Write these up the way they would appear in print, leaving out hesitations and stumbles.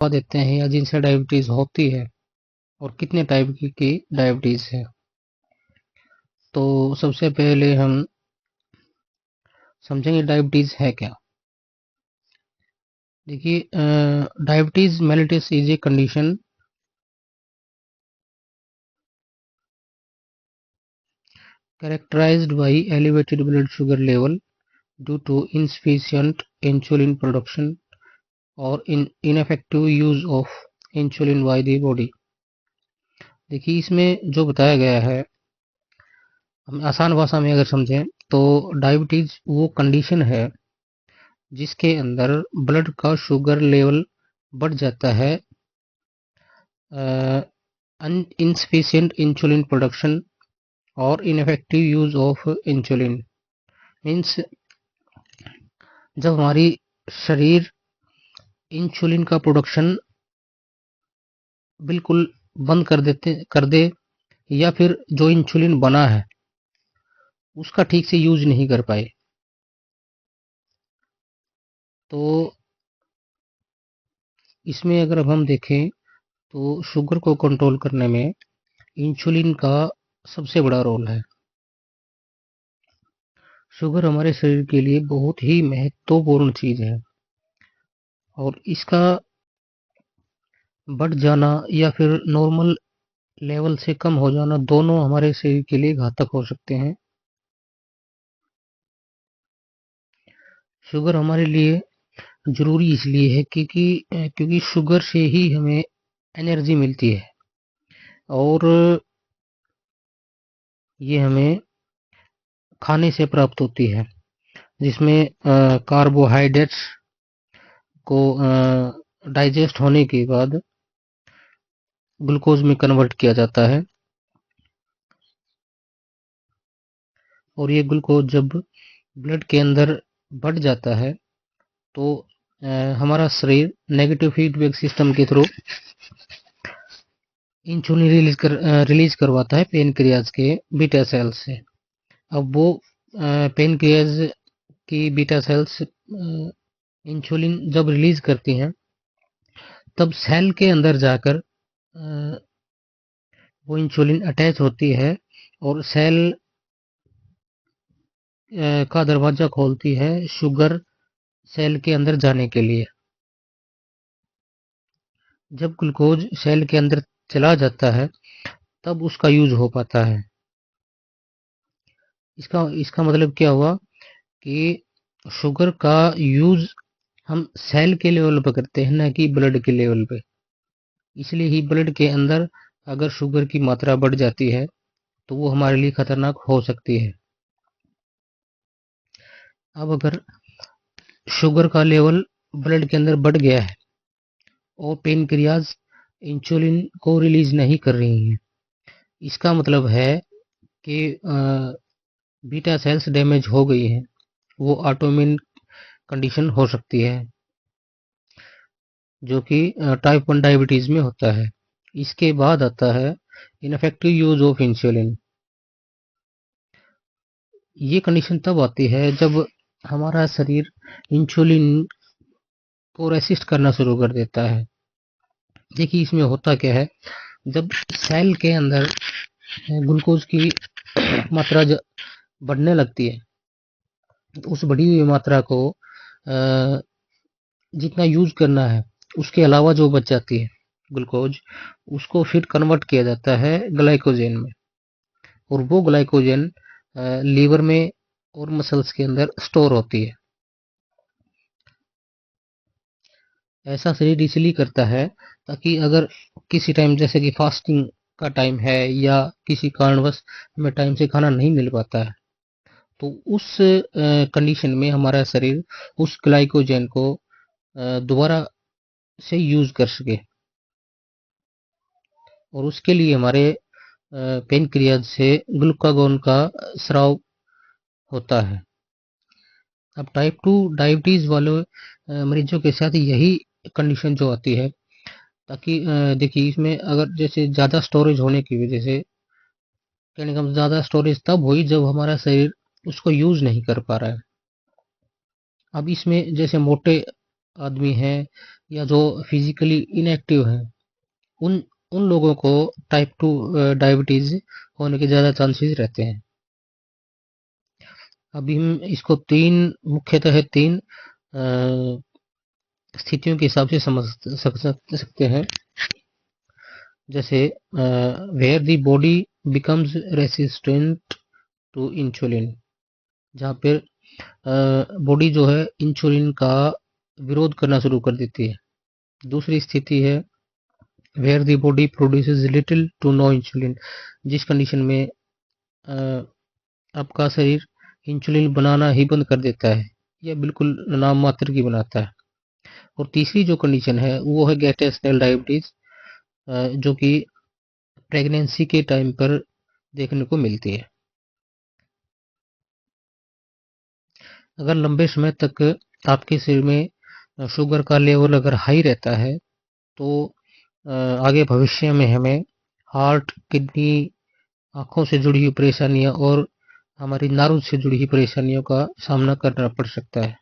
दवा देते हैं या जिनसे डायबिटीज होती है और कितने टाइप की डायबिटीज है। तो सबसे पहले हम समझेंगे डायबिटीज है क्या। देखिए, diabetes mellitus is a condition characterized by elevated blood sugar level due to insufficient insulin production or ineffective use of insulin by the body। देखिए, इसमें जो बताया गया है, हम आसान भाषा में अगर समझें तो डायबिटीज वो कंडीशन है जिसके अंदर ब्लड का शुगर लेवल बढ़ जाता है, इनसफिशिएंट इंसुलिन प्रोडक्शन और ineffective use of insulin. Means जब हमारी शरीर इंसुलिन का प्रोडक्शन बिल्कुल बंद कर दे या फिर जो इंसुलिन बना है उसका ठीक से यूज नहीं कर पाए, तो इसमें अगर अब हम देखें तो शुगर को कंट्रोल करने में इंसुलिन का सबसे बड़ा रोल है। शुगर हमारे शरीर के लिए बहुत ही महत्वपूर्ण चीज है और इसका बढ़ जाना या फिर नॉर्मल लेवल से कम हो जाना दोनों हमारे शरीर के लिए घातक हो सकते हैं। शुगर हमारे लिए जरूरी इसलिए है क्योंकि शुगर से ही हमें एनर्जी मिलती है और ये हमें खाने से प्राप्त होती है, जिसमें कार्बोहाइड्रेट्स को डाइजेस्ट होने के बाद ग्लूकोज में कन्वर्ट किया जाता है और ये ग्लूकोज जब ब्लड के अंदर बढ़ जाता है तो हमारा शरीर नेगेटिव फीडबैक सिस्टम के थ्रू इंसुलिन रिलीज करवाता है पेनक्रियाज के बीटा सेल्स से। अब वो पेनक्रियाज की बीटा सेल्स इंसुलिन जब रिलीज करती हैं तब सेल के अंदर जाकर वो इंसुलिन अटैच होती है और सेल का दरवाजा खोलती है शुगर सेल के अंदर जाने के लिए। जब ग्लूकोज सेल के अंदर चला जाता है तब उसका यूज हो पाता है। इसका मतलब क्या हुआ कि शुगर का यूज हम सेल के लेवल पर करते हैं, ना कि ब्लड के लेवल पे। इसलिए ही ब्लड के अंदर अगर शुगर की मात्रा बढ़ जाती है तो वो हमारे लिए खतरनाक हो सकती है। अब अगर शुगर का लेवल ब्लड के अंदर बढ़ गया है और पेनक्रियाज इंसुलिन को रिलीज नहीं कर रही है, इसका मतलब है कि बीटा सेल्स डैमेज हो गई है, वो ऑटोइम्यून कंडीशन हो सकती है जो कि टाइप 1 डायबिटीज में होता है। इसके बाद आता है इनफेक्टिव यूज ऑफ इंसुलिन। ये कंडीशन तब आती है जब हमारा शरीर इंसुलिन को रेसिस्ट करना शुरू कर देता है। देखिए, इसमें होता क्या है, जब सेल के अंदर ग्लूकोज की मात्रा बढ़ने लगती है तो उस बढ़ी हुई मात्रा को जितना यूज करना है उसके अलावा जो बच जाती है ग्लूकोज, उसको फिर कन्वर्ट किया जाता है ग्लाइकोजन में और वो ग्लाइकोजन लीवर में और मसल्स के अंदर स्टोर होती है। ऐसा शरीर इसलिए करता है ताकि अगर किसी टाइम जैसे कि फास्टिंग का टाइम है या किसी कारणवश हमें टाइम से खाना नहीं मिल पाता है तो उस कंडीशन में हमारा शरीर उस ग्लाइकोजन को दोबारा से यूज कर सके और उसके लिए हमारे पेनक्रियाज से ग्लूकागोन का स्राव होता है। अब टाइप 2 डायबिटीज वाले मरीजों के साथ यही कंडीशन जो आती है, ताकि देखिए इसमें अगर जैसे ज़्यादा स्टोरेज होने की वजह से, कहने का ज़्यादा स्टोरेज तब हुई जब हमारा शरीर उसको यूज नहीं कर पा रहा है। अब इसमें जैसे मोटे आदमी हैं या जो फिजिकली इनएक्टिव हैं, उन उन लोगों को टाइप 2 डायबिटीज होने के ज़्यादा चांसेस रहते हैं। अभी हम इसको मुख्यतः तीन स्थितियों के हिसाब से समझ सकते हैं। जैसे where the body becomes resistant to insulin, जहाँ पर बॉडी जो है इंसुलिन का विरोध करना शुरू कर देती है। दूसरी स्थिति है where the body produces little to no insulin, जिस कंडीशन में आपका शरीर इंसुलिन बनाना ही बंद कर देता है या बिल्कुल नाम मात्र की बनाता है। और तीसरी जो कंडीशन है वो है गेस्टेशनल डायबिटीज, जो कि प्रेगनेंसी के टाइम पर देखने को मिलती है। अगर लंबे समय तक आपके शरीर में शुगर का लेवल अगर हाई रहता है तो आगे भविष्य में हमें हार्ट, किडनी, आंखों से जुड़ी हुई परेशानियां और हमारी नार्व से जुड़ी हुई परेशानियों का सामना करना पड़ सकता है।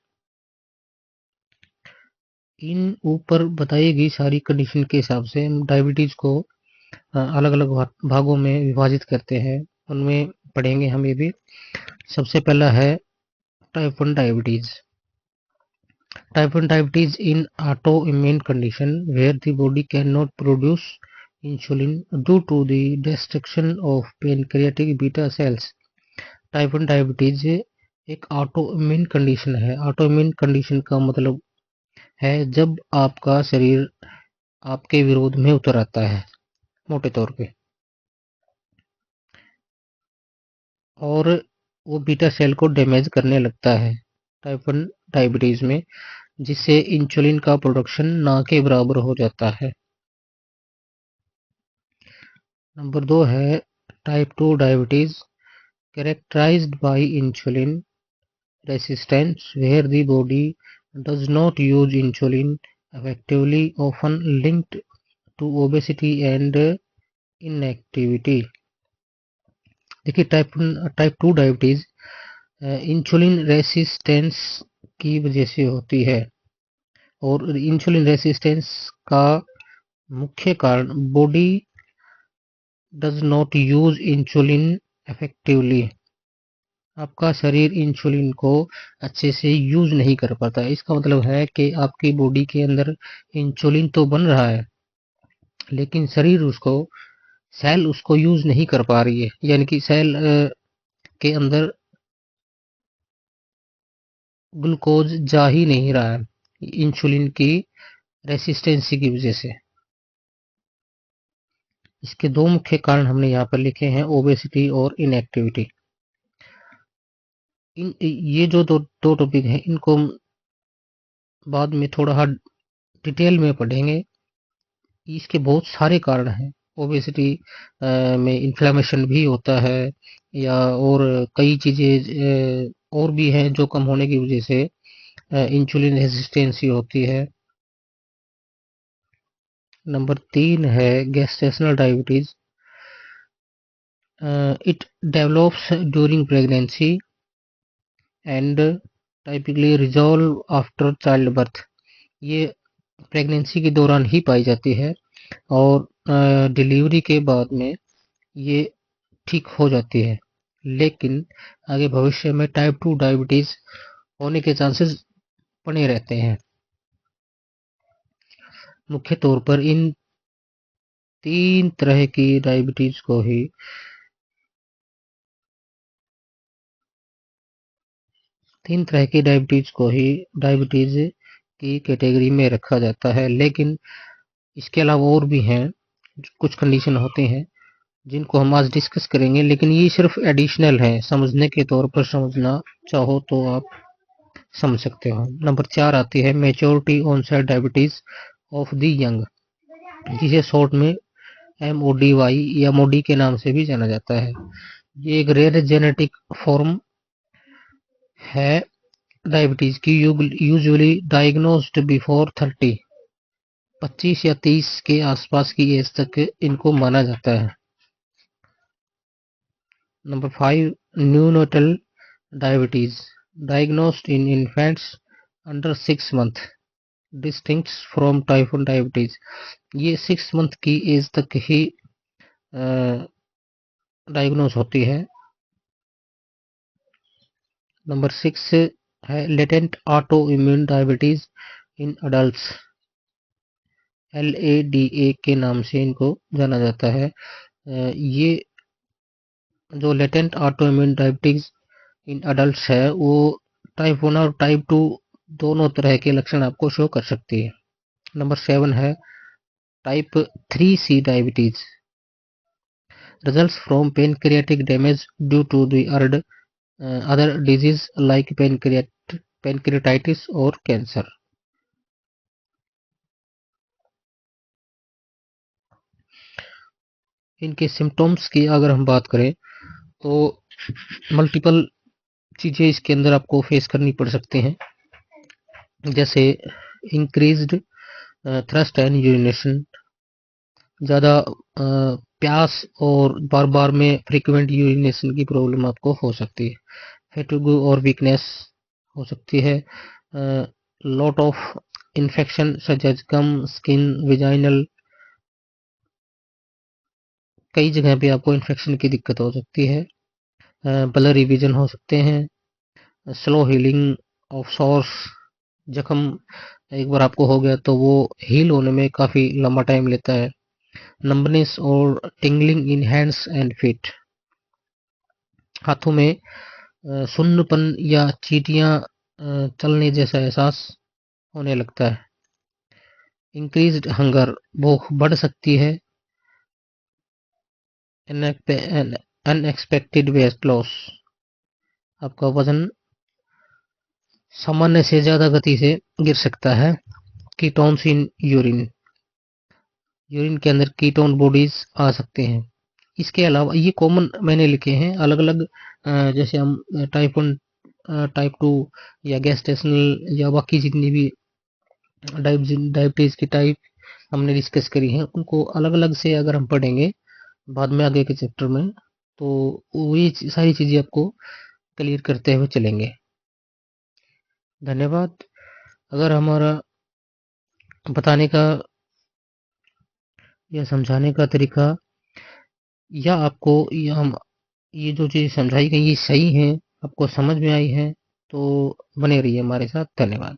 इन ऊपर बताई गई सारी कंडीशन के हिसाब से हम डायबिटीज को अलग अलग भागों में विभाजित करते हैं। उनमें पढ़ेंगे हम ये भी। सबसे पहला है type 1 diabetes. Type 1 diabetes in autoimmune condition where the body cannot produce insulin due to the destruction of pancreatic beta cells. Type 1 diabetes एक ऑटोइम्यून कंडीशन है। ऑटोइम्यून कंडीशन का मतलब है जब आपका शरीर आपके विरोध में उतर आता है मोटे तौर पे, और वो बीटा सेल को डैमेज करने लगता है टाइप 1 डायबिटीज में, जिससे इंसुलिन का प्रोडक्शन ना के बराबर हो जाता है। नंबर 2 है type 2 diabetes characterized by insulin resistance where the body does not use insulin effectively, often linked to obesity and inactivity। देखिए टाइप 2 डायबिटीज इंसुलिन रेसिस्टेंस की वजह से होती है, और इंसुलिन रेसिस्टेंस का मुख्य कारण body does not use insulin effectively, आपका शरीर इंसुलिन को अच्छे से यूज नहीं कर पाता। इसका मतलब है कि आपकी बॉडी के अंदर इंसुलिन तो बन रहा है लेकिन शरीर सेल उसको यूज नहीं कर पा रही है, यानी कि सेल के अंदर ग्लूकोज जा ही नहीं रहा है इंसुलिन की रेसिस्टेंसी की वजह से। इसके दो मुख्य कारण हमने यहाँ पर लिखे हैं, ओबेसिटी और इनएक्टिविटी। ये जो दो टॉपिक हैं इनको बाद में थोड़ा डिटेल में पढ़ेंगे। इसके बहुत सारे कारण हैं। ओबेसिटी में इन्फ्लेमेशन भी होता है, या और कई चीज़ें और भी हैं जो कम होने की वजह से इंसुलिन रेजिस्टेंसी होती है। नंबर 3 है gestational diabetes. It develops during pregnancy and typically resolve after child birth. ये प्रेगनेंसी के दौरान ही पाई जाती है और डिलीवरी के बाद में ये ठीक हो जाती है, लेकिन आगे भविष्य में टाइप 2 डायबिटीज होने के चांसेस बने रहते हैं। मुख्य तौर पर इन तीन तरह की डायबिटीज को ही डायबिटीज की कैटेगरी में रखा जाता है, लेकिन इसके अलावा और भी हैं कुछ कंडीशन होते हैं जिनको हम आज डिस्कस करेंगे, लेकिन ये सिर्फ एडिशनल है, समझने के तौर पर समझना चाहो तो आप समझ सकते हो। नंबर 4 आती है maturity onset diabetes of the young, जिसे शॉर्ट में MODY या मोडी के नाम से भी जाना जाता है। ये एक रेयर जेनेटिक फॉर्म है डायबिटीज की, यूजुअली डायग्नोस्ड बिफोर 30, 25 या 30 के आसपास की एज तक इनको माना जाता है। Number 5 neonatal diabetes, diagnosed in infants under 6 month. Distinct from type 1 diabetes. ये 6 मंथ की एज तक ही डायग्नोज होती है। नंबर 6 है लेटेंट ऑटो इम्यून डायबिटीज इन अडल्ट्स, LADA के नाम से इनको जाना जाता है। ये जो लेटेंट ऑटो इम्यून डायबिटीज इन अडल्ट्स है वो टाइप 1 और टाइप 2 दोनों तरह के लक्षण आपको शो कर सकती है। नंबर 7 है type 3C diabetes, results from pancreatic damage due to the other disease like pancreatitis और कैंसर। इनके सिम्टम्स की अगर हम बात करें तो मल्टीपल चीजें इसके अंदर आपको फेस करनी पड़ सकती हैं, जैसे इंक्रीज्ड थ्रस्ट एंड यूरिनेशन, ज़्यादा प्यास और बार बार में फ्रीक्वेंट यूरिनेशन की प्रॉब्लम आपको हो सकती है। फैटिग और वीकनेस हो सकती है। Lot of infection such as gum, skin, vaginal, कई जगह पे आपको इन्फेक्शन की दिक्कत हो सकती है। ब्लरी विजन हो सकते हैं। स्लो हीलिंग ऑफ सोर्स, जख्म एक बार आपको हो गया तो वो हील होने में काफ़ी लंबा टाइम लेता है। नंबनेस और tingling in hands and feet, हाथों में सुन्नपन या चींटियां चलने जैसा एहसास होने लगता है। इंक्रीज्ड हंगर, भूख बढ़ सकती है। अनएक्सपेक्टेड वेट लॉस, आपका वजन सामान्य से ज्यादा गति से गिर सकता है। कीटोन्स इन यूरिन, यूरिन के अंदर कीटोन बॉडीज आ सकते हैं। इसके अलावा ये कॉमन मैंने लिखे हैं, अलग अलग जैसे हम टाइप 1, टाइप 2 या गैस्ट्रेशनल या बाकी जितनी भी डायबिटीज की टाइप हमने डिस्कस करी है उनको अलग अलग से अगर हम पढ़ेंगे बाद में आगे के चैप्टर में तो ये सारी चीजें आपको क्लियर करते हुए चलेंगे। धन्यवाद। अगर हमारा बताने का या समझाने का तरीका या आपको या हम ये जो चीज़ समझाई गई ये सही है, आपको समझ में आई है तो बने रहिए हमारे साथ। धन्यवाद।